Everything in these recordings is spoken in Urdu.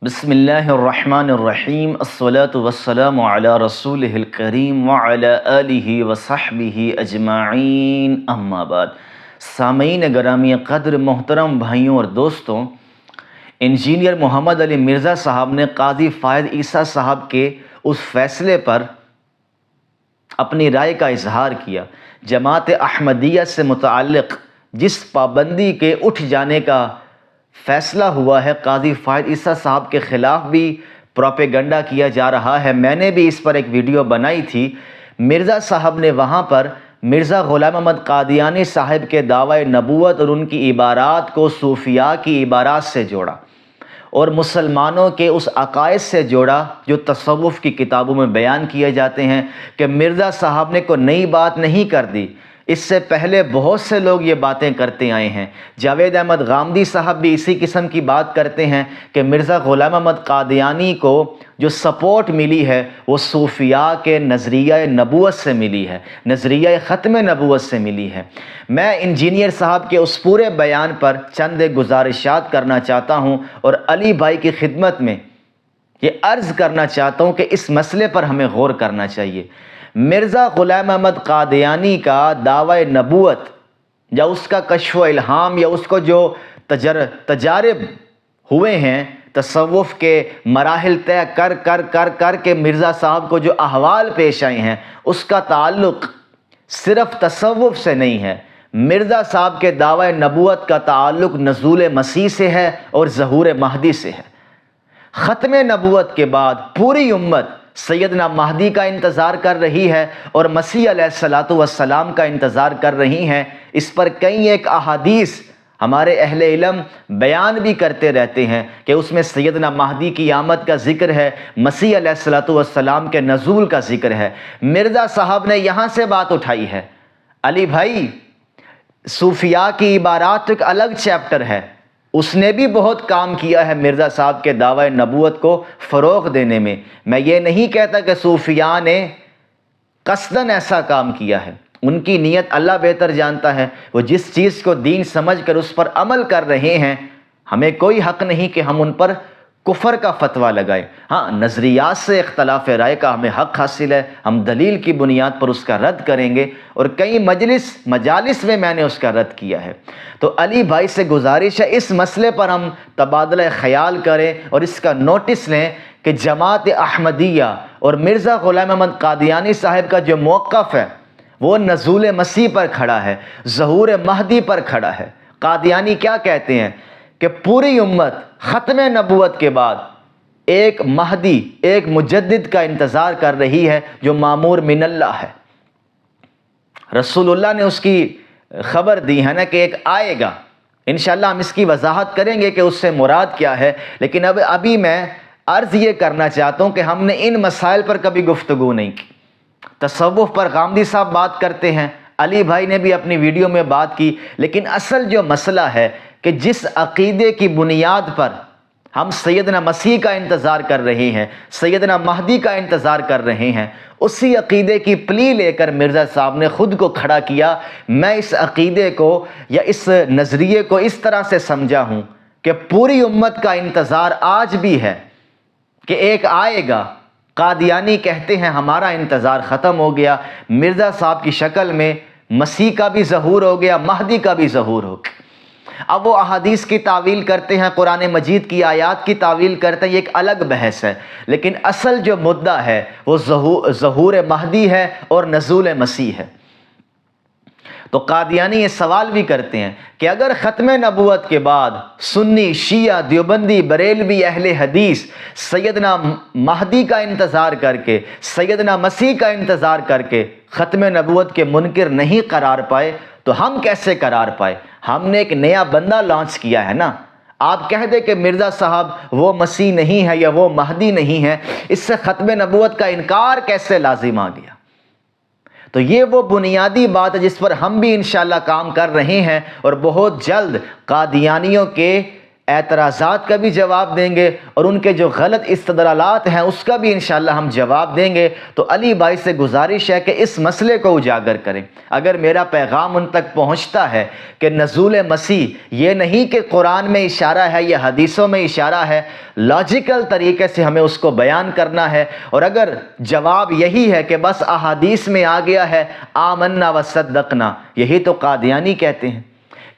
بسم اللہ الرحمن الرحیم الصلاۃ والسلام علی رسولہ الکریم وعلی آلہ وصحبہ اجمعین اما بعد۔ سامعین گرامی قدر، محترم بھائیوں اور دوستوں، انجینئر محمد علی مرزا صاحب نے قاضی فائد عیسیٰ صاحب کے اس فیصلے پر اپنی رائے کا اظہار کیا۔ جماعت احمدیہ سے متعلق جس پابندی کے اٹھ جانے کا فیصلہ ہوا ہے، قاضی فائد عیسیٰ صاحب کے خلاف بھی پروپیگنڈا کیا جا رہا ہے۔ میں نے بھی اس پر ایک ویڈیو بنائی تھی۔ مرزا صاحب نے وہاں پر مرزا غلام احمد قادیانی صاحب کے دعوی نبوت اور ان کی عبارات کو صوفیاء کی عبارات سے جوڑا اور مسلمانوں کے اس عقائد سے جوڑا جو تصوف کی کتابوں میں بیان کیے جاتے ہیں کہ مرزا صاحب نے کوئی نئی بات نہیں کر دی، اس سے پہلے بہت سے لوگ یہ باتیں کرتے آئے ہیں۔ جاوید احمد غامدی صاحب بھی اسی قسم کی بات کرتے ہیں کہ مرزا غلام احمد قادیانی کو جو سپورٹ ملی ہے وہ صوفیاء کے نظریہ نبوت سے ملی ہے، نظریہ ختم نبوت سے ملی ہے۔ میں انجینئر صاحب کے اس پورے بیان پر چند گزارشات کرنا چاہتا ہوں اور علی بھائی کی خدمت میں یہ عرض کرنا چاہتا ہوں کہ اس مسئلے پر ہمیں غور کرنا چاہیے۔ مرزا غلام احمد قادیانی کا دعوی نبوت یا اس کا کشف و الہام یا اس کو جو تجارب ہوئے ہیں، تصوف کے مراحل طے کر کے مرزا صاحب کو جو احوال پیش آئے ہیں، اس کا تعلق صرف تصوف سے نہیں ہے۔ مرزا صاحب کے دعوی نبوت کا تعلق نزول مسیح سے ہے اور ظہور مہدی سے ہے۔ ختم نبوت کے بعد پوری امت سیدنا مہدی کا انتظار کر رہی ہے اور مسیح علیہ السلام کا انتظار کر رہی ہیں۔ اس پر کئی ایک احادیث ہمارے اہل علم بیان بھی کرتے رہتے ہیں کہ اس میں سیدنا مہدی کی آمد کا ذکر ہے، مسیح علیہ السلام کے نزول کا ذکر ہے۔ مرزا صاحب نے یہاں سے بات اٹھائی ہے۔ علی بھائی، صوفیاء کی عبارات ایک الگ چیپٹر ہے، اس نے بھی بہت کام کیا ہے مرزا صاحب کے دعوی نبوت کو فروغ دینے میں۔ میں یہ نہیں کہتا کہ صوفیاء نے قصداً ایسا کام کیا ہے، ان کی نیت اللہ بہتر جانتا ہے۔ وہ جس چیز کو دین سمجھ کر اس پر عمل کر رہے ہیں، ہمیں کوئی حق نہیں کہ ہم ان پر کفر کا فتویٰ لگائیں۔ ہاں، نظریات سے اختلاف رائے کا ہمیں حق حاصل ہے، ہم دلیل کی بنیاد پر اس کا رد کریں گے اور کئی مجالس میں نے اس کا رد کیا ہے۔ تو علی بھائی سے گزارش ہے اس مسئلے پر ہم تبادلہ خیال کریں اور اس کا نوٹس لیں کہ جماعت احمدیہ اور مرزا غلام احمد قادیانی صاحب کا جو موقف ہے وہ نزول مسیح پر کھڑا ہے، ظہور مہدی پر کھڑا ہے۔ قادیانی کیا کہتے ہیں کہ پوری امت ختم نبوت کے بعد ایک مہدی، ایک مجدد کا انتظار کر رہی ہے جو مامور من اللہ ہے۔ رسول اللہ نے اس کی خبر دی ہے نا کہ ایک آئے گا۔ انشاءاللہ ہم اس کی وضاحت کریں گے کہ اس سے مراد کیا ہے، لیکن ابھی میں عرض یہ کرنا چاہتا ہوں کہ ہم نے ان مسائل پر کبھی گفتگو نہیں کی۔ تصوف پر غامدی صاحب بات کرتے ہیں، علی بھائی نے بھی اپنی ویڈیو میں بات کی، لیکن اصل جو مسئلہ ہے کہ جس عقیدے کی بنیاد پر ہم سیدنا مسیح کا انتظار کر رہے ہیں، سیدنا مہدی کا انتظار کر رہے ہیں، اسی عقیدے کی پلی لے کر مرزا صاحب نے خود کو کھڑا کیا۔ میں اس عقیدے کو یا اس نظریے کو اس طرح سے سمجھا ہوں کہ پوری امت کا انتظار آج بھی ہے کہ ایک آئے گا۔ قادیانی کہتے ہیں ہمارا انتظار ختم ہو گیا، مرزا صاحب کی شکل میں مسیح کا بھی ظہور ہو گیا، مہدی کا بھی ظہور ہو گیا۔ اب وہ احادیث کی تعویل کرتے ہیں، قرآن مجید کی آیات کی تعویل کرتے ہیں، یہ ایک الگ بحث ہے، لیکن اصل جو مدعا ہے وہ ظہور مہدی ہے اور نزول مسیح ہے۔ تو قادیانی یہ سوال بھی کرتے ہیں کہ اگر ختم نبوت کے بعد سنی، شیعہ، دیوبندی، بریلوی، اہل حدیث سیدنا مہدی کا انتظار کر کے، سیدنا مسیح کا انتظار کر کے ختم نبوت کے منکر نہیں قرار پائے تو ہم کیسے قرار پائے؟ ہم نے ایک نیا بندہ لانچ کیا ہے نا۔ آپ کہہ دیں کہ مرزا صاحب وہ مسیح نہیں ہے یا وہ مہدی نہیں ہے، اس سے ختم نبوت کا انکار کیسے لازم آ گیا؟ تو یہ وہ بنیادی بات ہے جس پر ہم بھی انشاءاللہ کام کر رہے ہیں اور بہت جلد قادیانیوں کے اعتراضات کا بھی جواب دیں گے اور ان کے جو غلط استدلالات ہیں اس کا بھی انشاءاللہ ہم جواب دیں گے۔ تو علی بھائی سے گزارش ہے کہ اس مسئلے کو اجاگر کریں۔ اگر میرا پیغام ان تک پہنچتا ہے کہ نزول مسیح یہ نہیں کہ قرآن میں اشارہ ہے یا حدیثوں میں اشارہ ہے، لاجیکل طریقے سے ہمیں اس کو بیان کرنا ہے، اور اگر جواب یہی ہے کہ بس احادیث میں آ گیا ہے آمنا و صدقنا، یہی تو قادیانی کہتے ہیں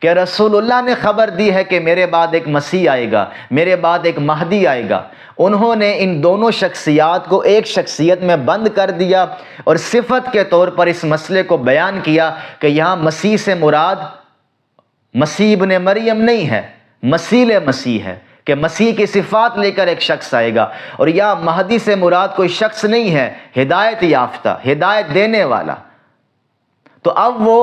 کہ رسول اللہ نے خبر دی ہے کہ میرے بعد ایک مسیح آئے گا، میرے بعد ایک مہدی آئے گا۔ انہوں نے ان دونوں شخصیات کو ایک شخصیت میں بند کر دیا اور صفت کے طور پر اس مسئلے کو بیان کیا کہ یہاں مسیح سے مراد مسیح ابن مریم نہیں ہے، مسیح مسیح ہے، کہ مسیح کی صفات لے کر ایک شخص آئے گا، اور یا مہدی سے مراد کوئی شخص نہیں ہے، ہدایت یافتہ، ہدایت دینے والا۔ تو اب وہ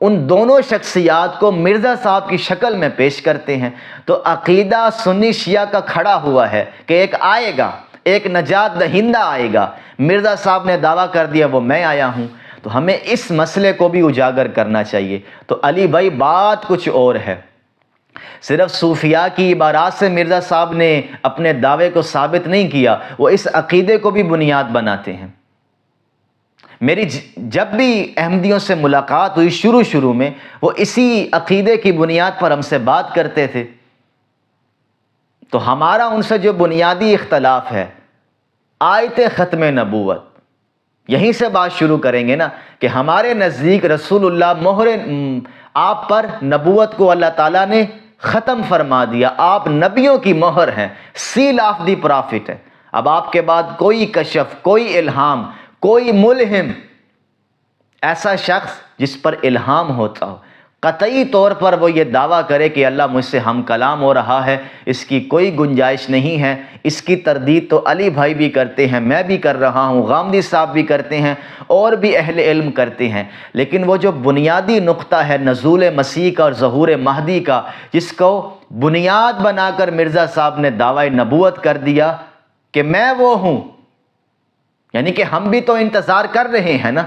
ان دونوں شخصیات کو مرزا صاحب کی شکل میں پیش کرتے ہیں۔ تو عقیدہ سنی شیعہ کا کھڑا ہوا ہے کہ ایک آئے گا، ایک نجات دہندہ آئے گا۔ مرزا صاحب نے دعویٰ کر دیا وہ میں آیا ہوں، تو ہمیں اس مسئلے کو بھی اجاگر کرنا چاہیے۔ تو علی بھائی بات کچھ اور ہے، صرف صوفیاء کی عبارات سے مرزا صاحب نے اپنے دعوے کو ثابت نہیں کیا، وہ اس عقیدے کو بھی بنیاد بناتے ہیں۔ میری جب بھی احمدیوں سے ملاقات ہوئی شروع میں، وہ اسی عقیدے کی بنیاد پر ہم سے بات کرتے تھے۔ تو ہمارا ان سے جو بنیادی اختلاف ہے آیت ختم نبوت، یہیں سے بات شروع کریں گے نا، کہ ہمارے نزدیک رسول اللہ مہر آپ پر نبوت کو اللہ تعالیٰ نے ختم فرما دیا، آپ نبیوں کی مہر ہیں، سیل آف دی پرافٹ ہے۔ اب آپ کے بعد کوئی کشف، کوئی الہام، کوئی ملہم، ایسا شخص جس پر الہام ہوتا ہو، قطعی طور پر وہ یہ دعویٰ کرے کہ اللہ مجھ سے ہم کلام ہو رہا ہے، اس کی کوئی گنجائش نہیں ہے۔ اس کی تردید تو علی بھائی بھی کرتے ہیں، میں بھی کر رہا ہوں، غامدی صاحب بھی کرتے ہیں، اور بھی اہل علم کرتے ہیں۔ لیکن وہ جو بنیادی نقطہ ہے نزول مسیح کا اور ظہور مہدی کا، جس کو بنیاد بنا کر مرزا صاحب نے دعوی نبوت کر دیا کہ میں وہ ہوں، یعنی کہ ہم بھی تو انتظار کر رہے ہیں نا۔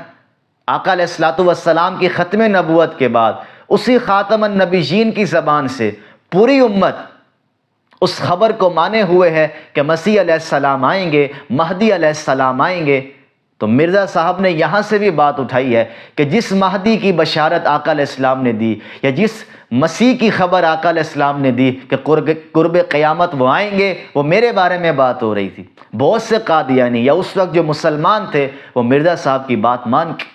آقا علیہ الصلوۃ والسلام کی ختم نبوت کے بعد اسی خاتم النبیین کی زبان سے پوری امت اس خبر کو مانے ہوئے ہے کہ مسیح علیہ السلام آئیں گے، مہدی علیہ السلام آئیں گے۔ تو مرزا صاحب نے یہاں سے بھی بات اٹھائی ہے کہ جس مہدی کی بشارت آقا علیہ السلام نے دی، یا جس مسیح کی خبر آقا علیہ السلام نے دی کہ قرب قیامت وہ آئیں گے، وہ میرے بارے میں بات ہو رہی تھی۔ بہت سے قادیانی یا اس وقت جو مسلمان تھے وہ مرزا صاحب کی بات مان کے،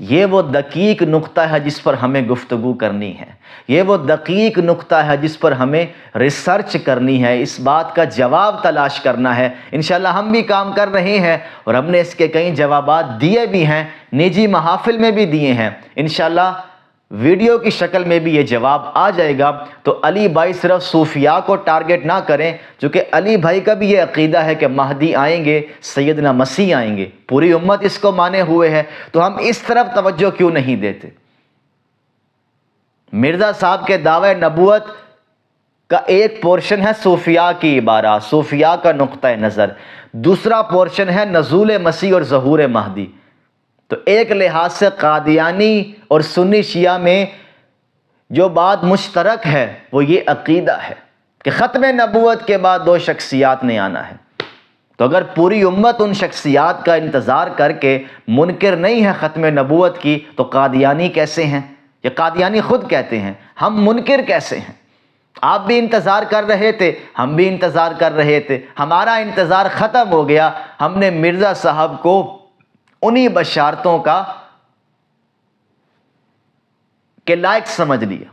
یہ وہ دقیق نقطہ ہے جس پر ہمیں گفتگو کرنی ہے، یہ وہ دقیق نقطہ ہے جس پر ہمیں ریسرچ کرنی ہے، اس بات کا جواب تلاش کرنا ہے۔ انشاءاللہ ہم بھی کام کر رہے ہیں اور ہم نے اس کے کئی جوابات دیے بھی ہیں، نجی محافل میں بھی دیے ہیں۔ انشاءاللہ ویڈیو کی شکل میں بھی یہ جواب آ جائے گا۔ تو علی بھائی صرف صوفیاء کو ٹارگٹ نہ کریں، چونکہ علی بھائی کا بھی یہ عقیدہ ہے کہ مہدی آئیں گے، سیدنا مسیح آئیں گے، پوری امت اس کو مانے ہوئے ہے، تو ہم اس طرف توجہ کیوں نہیں دیتے؟ مرزا صاحب کے دعوی نبوت کا ایک پورشن ہے صوفیاء کی عبارات، صوفیاء کا نقطہ نظر، دوسرا پورشن ہے نزول مسیح اور ظہور مہدی۔ تو ایک لحاظ سے قادیانی اور سنی شیعہ میں جو بات مشترک ہے وہ یہ عقیدہ ہے کہ ختم نبوت کے بعد دو شخصیات نے آنا ہے۔ تو اگر پوری امت ان شخصیات کا انتظار کر کے منکر نہیں ہے ختم نبوت کی، تو قادیانی کیسے ہیں؟ یہ قادیانی خود کہتے ہیں ہم منکر کیسے ہیں؟ آپ بھی انتظار کر رہے تھے، ہم بھی انتظار کر رہے تھے، ہمارا انتظار ختم ہو گیا، ہم نے مرزا صاحب کو انہی بشارتوں کا کہ لائق سمجھ لیا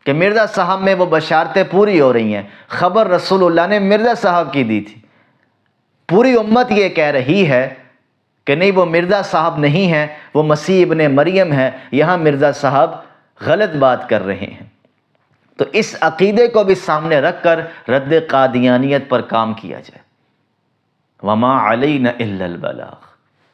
کہ مرزا صاحب میں وہ بشارتیں پوری ہو رہی ہیں۔ خبر رسول اللہ نے مرزا صاحب کی دی تھی، پوری امت یہ کہہ رہی ہے کہ نہیں وہ مرزا صاحب نہیں ہے، وہ مسیح ابن مریم ہے، یہاں مرزا صاحب غلط بات کر رہے ہیں۔ تو اس عقیدے کو بھی سامنے رکھ کر رد قادیانیت پر کام کیا جائے۔ وما علینا الا البلاغ۔